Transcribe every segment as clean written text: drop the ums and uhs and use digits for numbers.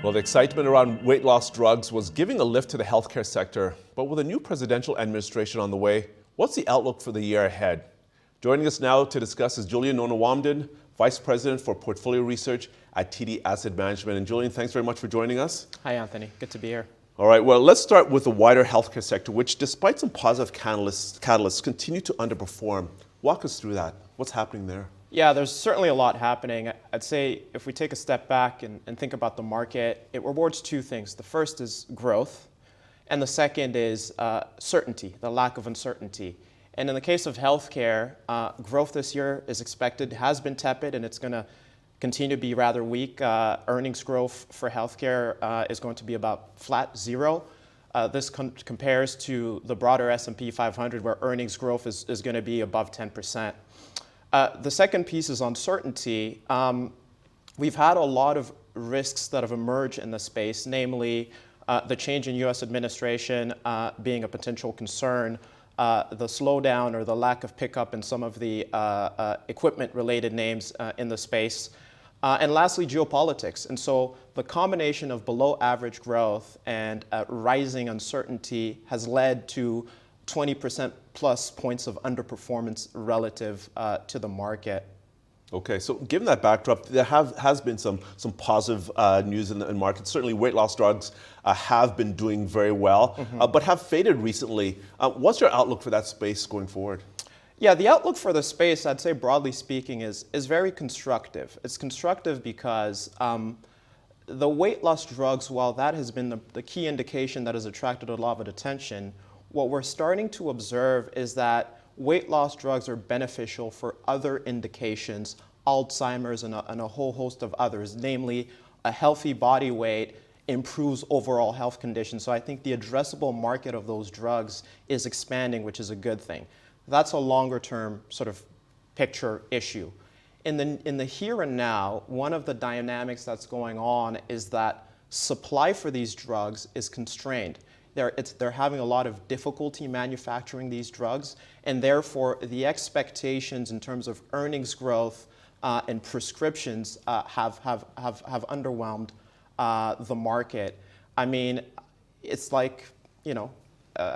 Well, the excitement around weight loss drugs was giving a lift to the healthcare sector. But with a new presidential administration on the way, what's the outlook for the year ahead? Joining us now to discuss is Julien Nono-Womdim, Vice President for Portfolio Research at TD Asset Management. And Julien, thanks very much for joining us. Hi, Anthony. Good to be here. All right, well, let's start with the wider healthcare sector, which despite some positive catalysts continue to underperform. Walk us through that. What's happening there? Yeah, there's certainly a lot happening. I'd say if we take a step back and think about the market, it rewards two things. The first is growth, and the second is certainty, the lack of uncertainty. And in the case of healthcare, growth this year is expected, has been tepid, and it's going to continue to be rather weak. Earnings growth for healthcare is going to be about flat, zero. This compares to the broader S&P 500, where earnings growth is going to be above 10%. The second piece is uncertainty. We've had a lot of risks that have emerged in the space, namely the change in U.S. administration being a potential concern, the slowdown or the lack of pickup in some of the equipment-related names in the space, and lastly, geopolitics. And so the combination of below-average growth and rising uncertainty has led to 20% plus points of underperformance relative to the market. Okay, so given that backdrop, there has been some positive news in the market. Certainly weight loss drugs have been doing very well, but have faded recently. What's your outlook for that space going forward? Yeah, the outlook for the space, I'd say broadly speaking, is very constructive. It's constructive because the weight loss drugs, while that has been the key indication that has attracted a lot of attention, what we're starting to observe is that weight loss drugs are beneficial for other indications, Alzheimer's and a whole host of others, namely a healthy body weight improves overall health conditions. So I think the addressable market of those drugs is expanding, which is a good thing. That's a longer term sort of picture issue. In the here and now, one of the dynamics that's going on is that supply for these drugs is constrained. They're having a lot of difficulty manufacturing these drugs, and therefore the expectations in terms of earnings growth and prescriptions have underwhelmed the market. I mean, it's like, you know,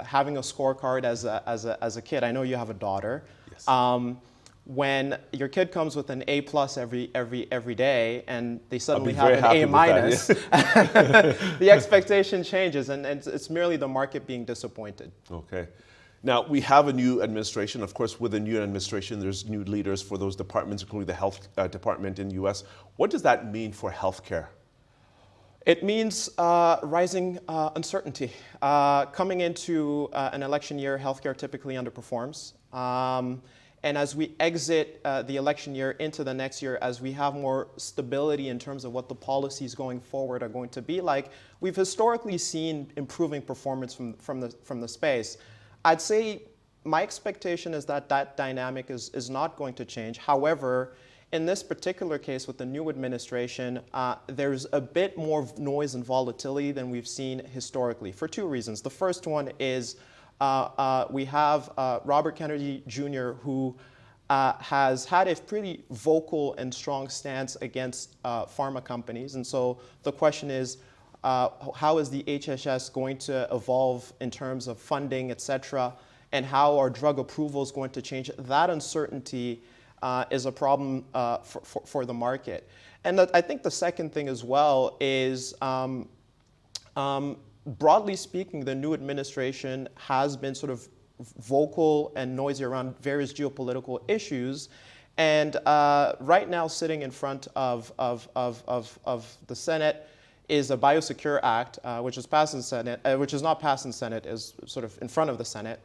having a scorecard as a kid. I know you have a daughter. Yes. When your kid comes with an A+ every day and they suddenly have an A-, the expectation changes, and it's merely the market being disappointed. Okay. Now, we have a new administration. Of course, with a new administration, there's new leaders for those departments, including the health department in the U.S. What does that mean for healthcare? It means rising uncertainty. Coming into an election year, healthcare typically underperforms. And as we exit the election year into the next year, as we have more stability in terms of what the policies going forward are going to be like, we've historically seen improving performance from the space. I'd say my expectation is that that dynamic is not going to change. However, in this particular case with the new administration, there's a bit more noise and volatility than we've seen historically for two reasons. The first one is we have Robert Kennedy Jr., who has had a pretty vocal and strong stance against pharma companies. And so the question is, how is the HHS going to evolve in terms of funding, et cetera, and how are drug approvals going to change? That uncertainty is a problem for the market. And I think the second thing as well is broadly speaking, the new administration has been sort of vocal and noisy around various geopolitical issues. And right now, sitting in front of the Senate is a Biosecure Act, which is passed in Senate, which is not passed in Senate, is sort of in front of the Senate.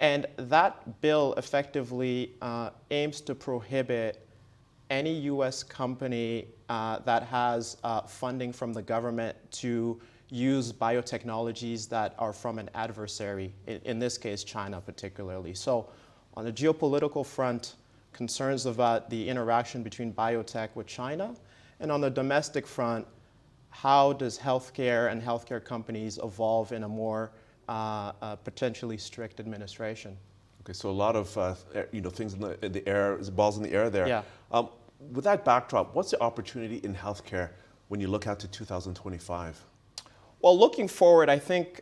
And that bill effectively aims to prohibit any U.S. company that has funding from the government to use biotechnologies that are from an adversary, in this case, China particularly. So on the geopolitical front, concerns about the interaction between biotech with China, and on the domestic front, how does healthcare and healthcare companies evolve in a more potentially strict administration? Okay, so a lot of things in the air, balls in the air there. Yeah. With that backdrop, what's the opportunity in healthcare when you look out to 2025? Well, looking forward, I think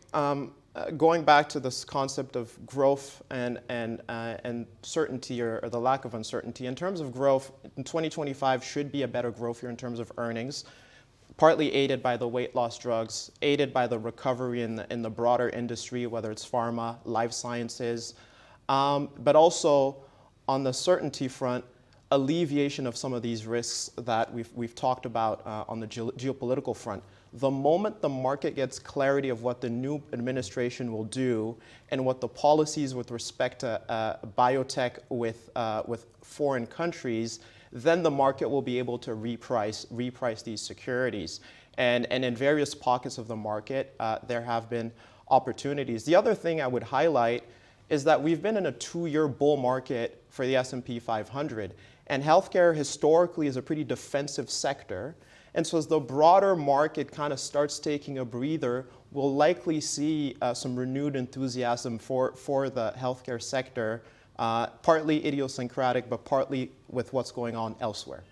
going back to this concept of growth and certainty or the lack of uncertainty, in terms of growth, in 2025 should be a better growth year in terms of earnings, partly aided by the weight loss drugs, aided by the recovery in the broader industry, whether it's pharma, life sciences, but also on the certainty front, alleviation of some of these risks that we've talked about on the geopolitical front. The moment the market gets clarity of what the new administration will do and what the policies with respect to biotech with foreign countries, then the market will be able to reprice these securities. And in various pockets of the market, there have been opportunities. The other thing I would highlight is that we've been in a 2-year bull market for the S&P 500. And healthcare historically is a pretty defensive sector. And so as the broader market kind of starts taking a breather, we'll likely see some renewed enthusiasm for the healthcare sector, partly idiosyncratic, but partly with what's going on elsewhere.